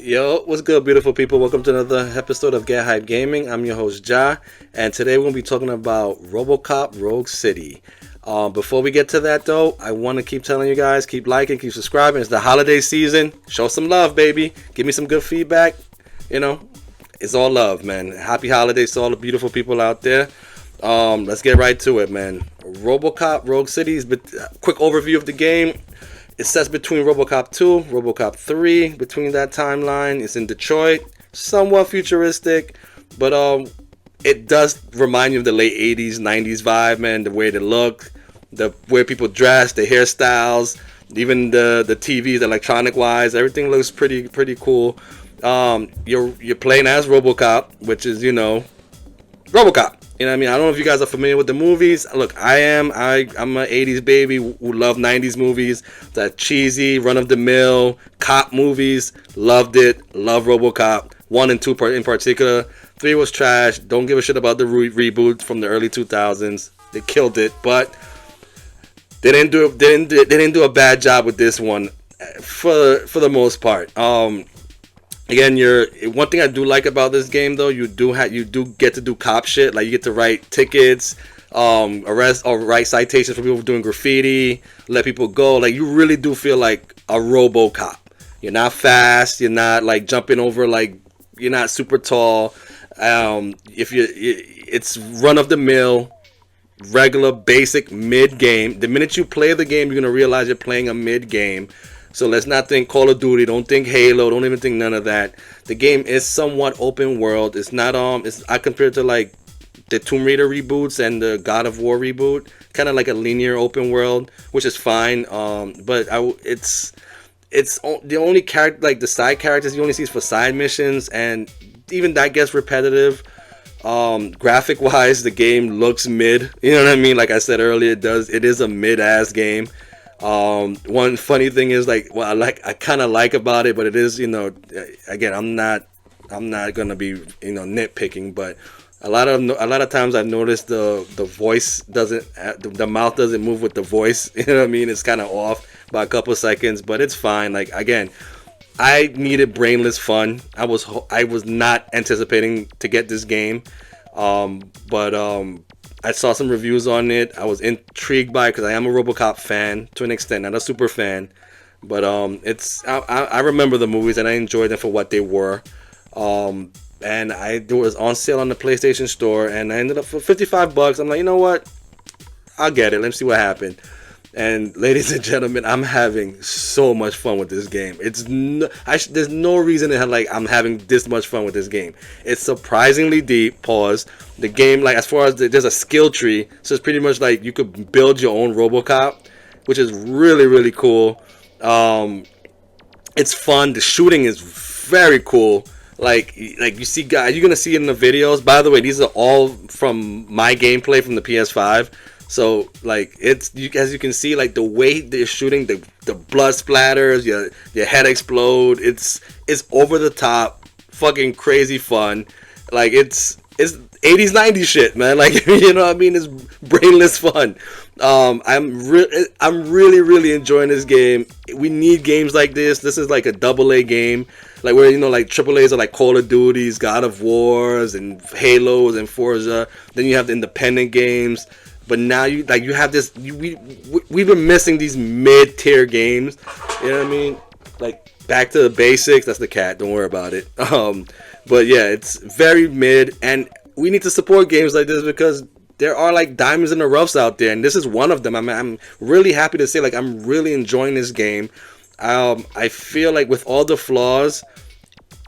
Yo, what's good, beautiful people? Welcome to another episode of Get Hype Gaming. I'm your host, Ja, and today we're going to be talking about Robocop Rogue City. Before we get to that, though, I want to keep telling you guys, keep liking, keep subscribing. It's the holiday season. Show some love, baby. Give me some good feedback. You know, it's all love, man. Happy holidays to all the beautiful people out there. Let's get right to it, man. Robocop Rogue City is a quick overview of the game. It sets between Robocop 2, Robocop 3, between that timeline. It's in Detroit, somewhat futuristic, but it does remind you of the late 80s, 90s vibe, man. The way they look, the way people dress, the hairstyles, even the TVs, electronic-wise, everything looks pretty cool. You're playing as Robocop, which is, Robocop. You know what I mean? I don't know if you guys are familiar with the movies. Look, I'm an 80s baby who love 90s movies. That cheesy, run-of-the-mill cop movies. Loved it. Love Robocop. 1 and 2 in particular. 3 was trash. Don't give a shit about the reboot from the early 2000s. They killed it, but they didn't do a bad job with this one for the most part. Again, one thing I do like about this game, though, you do get to do cop shit. Like, you get to write tickets, arrest or write citations for people doing graffiti, let people go. Like, you really do feel like a Robocop. You're not fast. You're not like jumping over. Like, you're not super tall. It's run of the mill, regular, basic mid game. The minute you play the game, you're gonna realize you're playing a mid game. So let's not think Call of Duty. Don't think Halo. Don't even think none of that. The game is somewhat open world. It's not I compare it to like the Tomb Raider reboots and the God of War reboot. Kind of like a linear open world, which is fine. But it's the only character, like the side characters you only see for side missions, and even that gets repetitive. Graphic wise, the game looks mid. You know what I mean? Like I said earlier, it is a mid ass game. One funny thing is I kind of like about it, but it is, again, I'm not gonna be, nitpicking, but a lot of times I've noticed the voice doesn't, the mouth doesn't move with the voice. You know what I mean? It's kind of off by a couple seconds, but it's fine. Like, again, I needed brainless fun. I was not anticipating to get this game, but I saw some reviews on it. I was intrigued by it because I am a Robocop fan to an extent, not a super fan, but I remember the movies and I enjoyed them for what they were. And it was on sale on the PlayStation Store, and I ended up for $55. I'm like, you know what? I'll get it. Let's see what happened. And ladies and gentlemen, I'm having so much fun with this game. There's no reason to I'm having this much fun with this game. It's surprisingly deep. Pause. The game, like, as far as there's a skill tree, so it's pretty much like you could build your own Robocop, which is really cool. It's fun. The shooting is very cool. Like you see guys, you're gonna see it in the videos. By the way, these are all from my gameplay from the PS5. So, like, as you can see, like, the way they're shooting, the blood splatters, your head explode. It's over the top, fucking crazy fun. Like, it's 80s 90s shit, man. Like, you know what I mean? It's brainless fun. I'm really enjoying this game. We need games like this. This is like a AA game, like where like AAAs are like Call of Duties, God of Wars, and Halos and Forza. Then you have the independent games. But now you have this. We've been missing these mid-tier games. You know what I mean? Like, back to the basics. That's the cat. Don't worry about it. But yeah, it's very mid, and we need to support games like this because there are like diamonds in the roughs out there, and this is one of them. I'm really happy to say, like, I'm really enjoying this game. I feel like with all the flaws,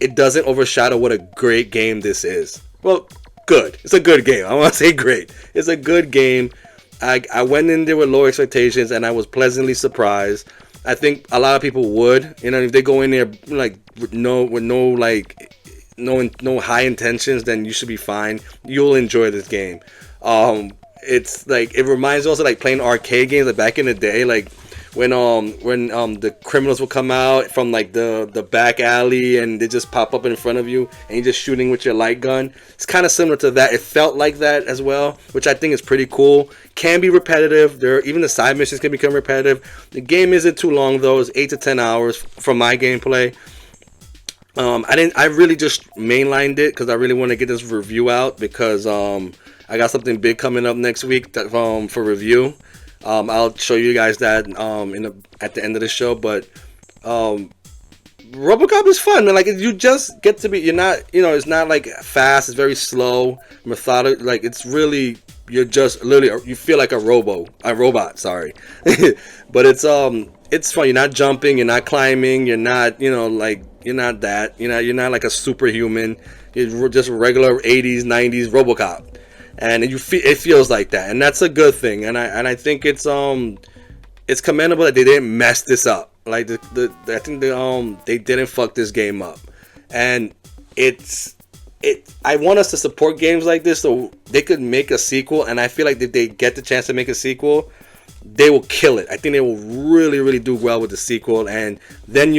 it doesn't overshadow what a great game this is. Well, good. It's a good game. I want to say great. It's a good game. I went in there with low expectations, and I was pleasantly surprised. I think a lot of people would, if they go in there like with no high intentions, then you should be fine. You'll enjoy this game. It's like, it reminds me also like playing arcade games like back in the day, like when the criminals will come out from like the back alley and they just pop up in front of you and you're just shooting with your light gun. It's kind of similar to that. It felt like that as well, which I think is pretty cool. Can be repetitive. Even the side missions can become repetitive. The game isn't too long though. It's 8 to 10 hours from my gameplay. I really just mainlined it because I really want to get this review out because I got something big coming up next week that, for review. I'll show you guys that at the end of the show. But Robocop is fun, man. Like you just get to be. You're not. It's not like fast. It's very slow, methodical. Like it's really. You're just literally. You feel like a robot. Sorry, but it's fun. You're not jumping. You're not climbing. You're not. Like you're not that. You're not like a superhuman. You're just a regular 80s, 90s Robocop, and it feels like that, and that's a good thing. And I think it's commendable that they didn't mess this up. Like I think they didn't fuck this game up, and I want us to support games like this so they could make a sequel. And I feel like if they get the chance to make a sequel, they will kill it. I think they will really, really do well with the sequel, and then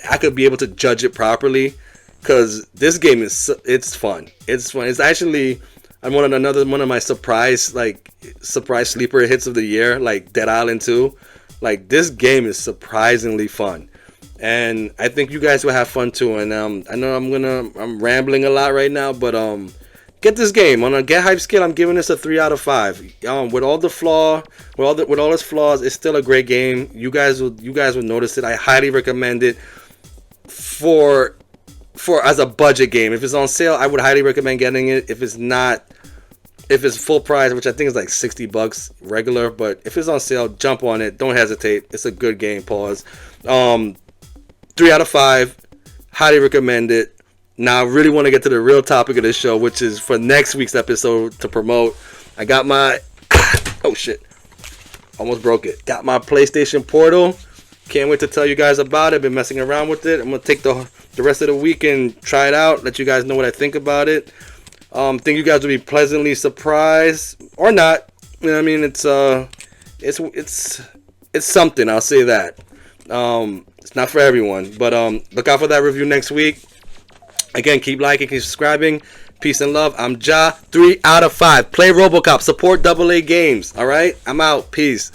I could be able to judge it properly because this game it's fun. It's fun. It's actually one of my surprise sleeper hits of the year, like Dead Island 2. Like this game is surprisingly fun, and I think you guys will have fun too. And I know I'm rambling a lot right now, but get this game on a get hype scale. I'm giving this a 3 out of 5. With all its flaws, it's still a great game. You guys will notice it. I highly recommend it for as a budget game. If it's on sale, I would highly recommend getting it. If it's full price, which I think is like $60 regular, but if it's on sale, jump on it. Don't hesitate. It's a good game. Pause. 3 out of 5. Highly recommend it. Now I really want to get to the real topic of this show, which is for next week's episode to promote. I got my oh shit, almost broke it. Got my PlayStation Portal. Can't wait to tell you guys about it. Been messing around with it. I'm gonna take the rest of the week and try it out. Let you guys know what I think about it. Think you guys will be pleasantly surprised or not. You know what I mean? It's something. I'll say that. It's not for everyone, but look out for that review next week. Again, keep liking, keep subscribing. Peace and love. I'm Ja. 3 out of 5. Play Robocop. Support AA games. All right. I'm out. Peace.